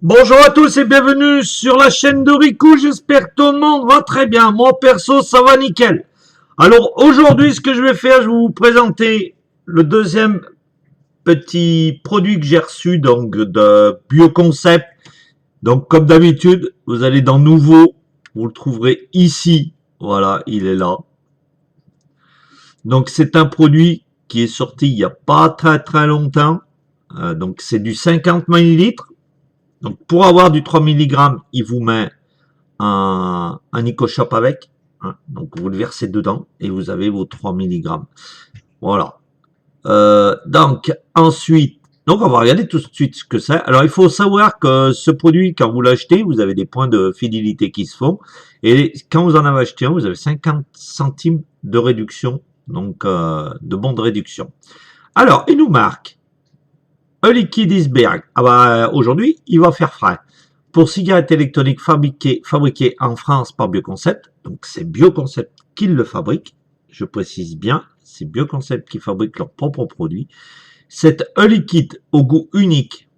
Bonjour à tous et bienvenue sur la chaîne de Riku, j'espère que tout le monde va très bien, moi perso ça va nickel. Alors aujourd'hui ce que je vais faire, je vais vous présenter le deuxième petit produit que j'ai reçu donc de Bioconcept. Donc comme d'habitude, vous allez dans Nouveau, vous le trouverez ici, voilà il est là. Donc c'est un produit qui est sorti il n'y a pas très longtemps, donc c'est du 50 millilitres. Donc pour avoir du 3 mg, il vous met un EcoShop avec. Hein, donc vous le versez dedans et vous avez vos 3 mg. Voilà. Donc ensuite, donc on va regarder tout de suite ce que c'est. Alors il faut savoir que ce produit, quand vous l'achetez, vous avez des points de fidélité qui se font. Et quand vous en avez acheté un, vous avez 50 centimes de réduction, donc de bons de réduction. Alors, il nous marque un liquide iceberg. Ah bah, aujourd'hui, il va faire frais. Pour cigarettes électroniques fabriquées en France par Bioconcept, donc c'est Bioconcept qui le fabrique, je précise bien, c'est Bioconcept qui fabrique leurs propres produits. Cet liquide au goût unique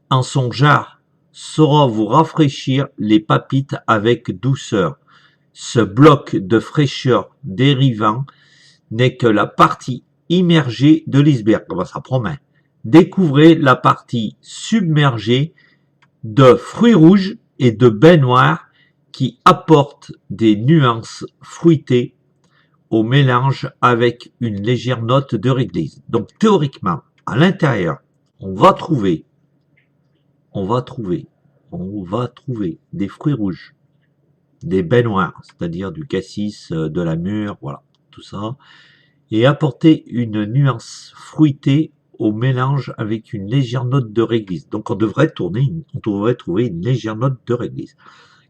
en son jar saura vous rafraîchir les papites avec douceur. Ce bloc de fraîcheur dérivant n'est que la partie immergée de l'iceberg. Bah, ça promet. Découvrez la partie submergée de fruits rouges et de baies noires qui apportent des nuances fruitées au mélange avec une légère note de réglisse. Donc théoriquement, à l'intérieur, on va trouver des fruits rouges, des baies noires, c'est-à-dire du cassis, de la mûre, voilà, tout ça, et apporter une nuance fruitée au mélange avec une légère note de réglisse. Donc on devrait trouver une légère note de réglisse.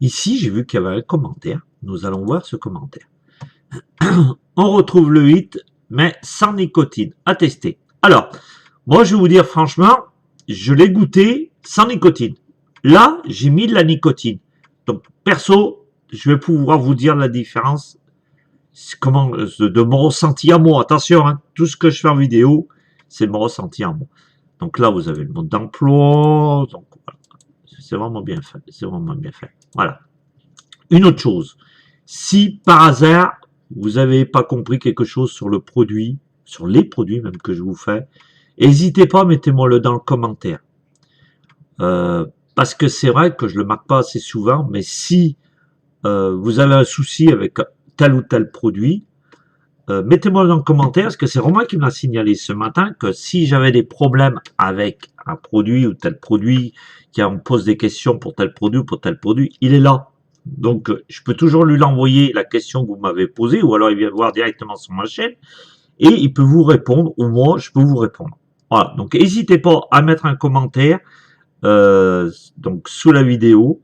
Ici, j'ai vu qu'il y avait un commentaire. Nous allons voir ce commentaire. On retrouve le 8, mais sans nicotine. À tester. Alors, moi je vais vous dire franchement, je l'ai goûté sans nicotine. Là, j'ai mis de la nicotine. Donc, perso, je vais pouvoir vous dire la différence comment de mon ressenti à moi. Attention, hein, tout ce que je fais en vidéo, c'est mon ressenti à moi. Donc là, vous avez le mode d'emploi. Donc voilà. C'est vraiment bien fait. C'est vraiment bien fait. Voilà. Une autre chose. Si par hasard, vous n'avez pas compris quelque chose sur le produit, sur les produits même que je vous fais, n'hésitez pas, mettez-moi le dans le commentaire. Parce que c'est vrai que je le marque pas assez souvent, mais si vous avez un souci avec tel ou tel produit, mettez-moi dans le commentaire, parce que c'est Romain qui m'a signalé ce matin que si j'avais des problèmes avec un produit ou tel produit, qui me pose des questions pour tel produit, il est là. Donc, je peux toujours lui l'envoyer la question que vous m'avez posée, ou alors il vient voir directement sur ma chaîne, et il peut vous répondre, ou moi, je peux vous répondre. Voilà, donc n'hésitez pas à mettre un commentaire donc sous la vidéo,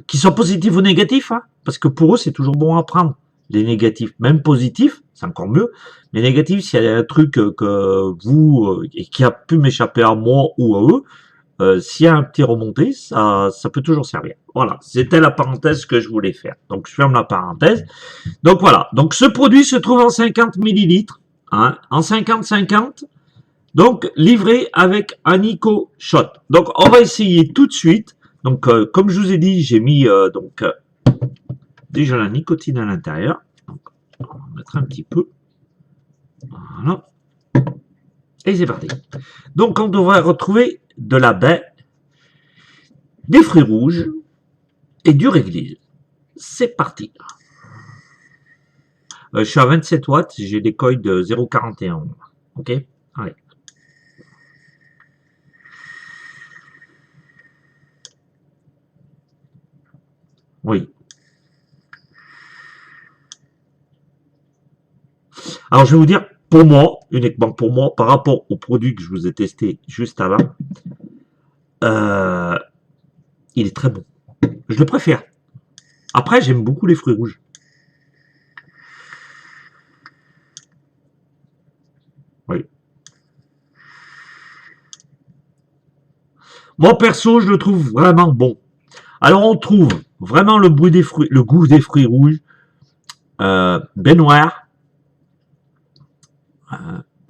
qui soit positif ou négatif, hein, parce que pour eux, c'est toujours bon à prendre. Les négatifs, même positifs, c'est encore mieux. Mais négatifs, s'il y a un truc que vous, et qui a pu m'échapper à moi ou à eux, s'il y a un petit remonté, ça peut toujours servir. Voilà, c'était la parenthèse que je voulais faire. Donc, je ferme la parenthèse. Donc, voilà. Donc, ce produit se trouve en 50 millilitres, hein, en 50-50. Donc, livré avec un EcoShot. Donc, on va essayer tout de suite. Donc, comme je vous ai dit, j'ai mis déjà la nicotine à l'intérieur. Donc, on va en mettre un petit peu. Voilà. Et c'est parti. Donc, on devrait retrouver de la baie, des fruits rouges et du réglisse. C'est parti. Je suis à 27 watts. J'ai des coils de 0,41. Ok. Allez. Oui. Alors, je vais vous dire, pour moi, uniquement pour moi, par rapport au produit que je vous ai testé juste avant, il est très bon. Je le préfère. Après, j'aime beaucoup les fruits rouges. Oui. Moi, perso, je le trouve vraiment bon. Alors, on trouve vraiment le goût des fruits rouges, baie noire,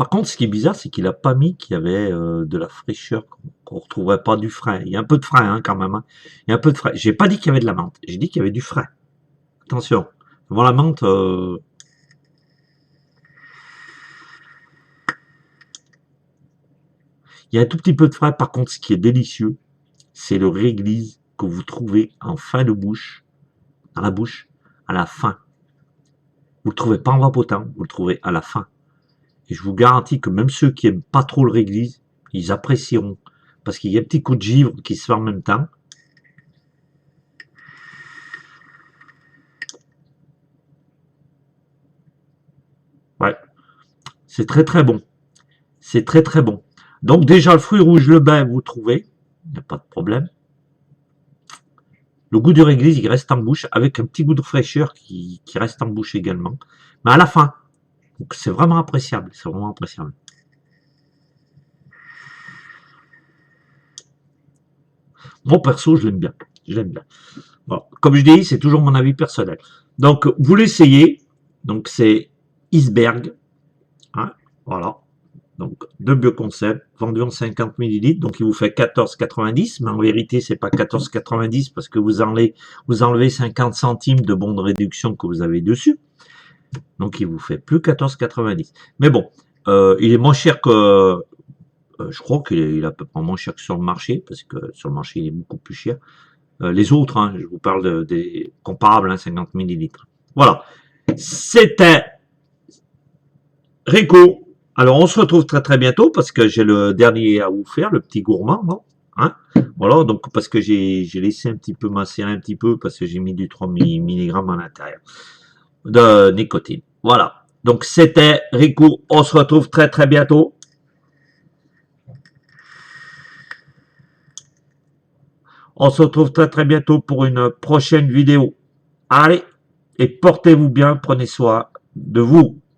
Par contre, ce qui est bizarre, c'est qu'il a pas mis qu'il y avait de la fraîcheur, qu'on retrouverait pas du frais. Il y a un peu de frais hein, quand même. Hein. Il y a un peu de frais. J'ai pas dit qu'il y avait de la menthe. J'ai dit qu'il y avait du frais. Attention. Bon, la menthe... Il y a un tout petit peu de frais. Par contre, ce qui est délicieux, c'est le réglisse que vous trouvez en fin de bouche, dans la bouche, à la fin. Vous le trouvez pas en vapotant, vous le trouvez à la fin. Et je vous garantis que même ceux qui aiment pas trop le réglisse, ils apprécieront. Parce qu'il y a un petit coup de givre qui se fait en même temps. Ouais. C'est très très bon. C'est très très bon. Donc déjà le fruit rouge, le bain, vous trouvez. Il n'y a pas de problème. Le goût du réglisse, il reste en bouche, avec un petit goût de fraîcheur qui reste en bouche également. Mais à la fin. Donc c'est vraiment appréciable. C'est vraiment appréciable. Moi, perso, je l'aime bien. Je l'aime bien. Voilà. Comme je dis, c'est toujours mon avis personnel. Donc, vous l'essayez. Donc, c'est Iceberg. Hein, voilà. Donc, de Bioconcept, vendu en 50 ml. Donc, il vous fait 14,90. Mais en vérité, c'est pas 14,90 parce que vous enlevez 50 centimes de bons de réduction que vous avez dessus. Donc, il vous fait plus 14,90. Mais bon, il est moins cher que... je crois qu'il est à peu près moins cher que sur le marché, parce que sur le marché, il est beaucoup plus cher. Les autres, hein, je vous parle des comparables, hein, 50 ml. Voilà. C'était Rico. Alors, on se retrouve très très bientôt, parce que j'ai le dernier à vous faire, le petit gourmand. Bon, hein, voilà, donc parce que j'ai laissé un petit peu macérer un petit peu, parce que j'ai mis du 3 mg à l'intérieur de nicotine. Voilà. Donc, c'était Rico. On se retrouve très très bientôt. On se retrouve très très bientôt pour une prochaine vidéo. Allez, et portez-vous bien, prenez soin de vous.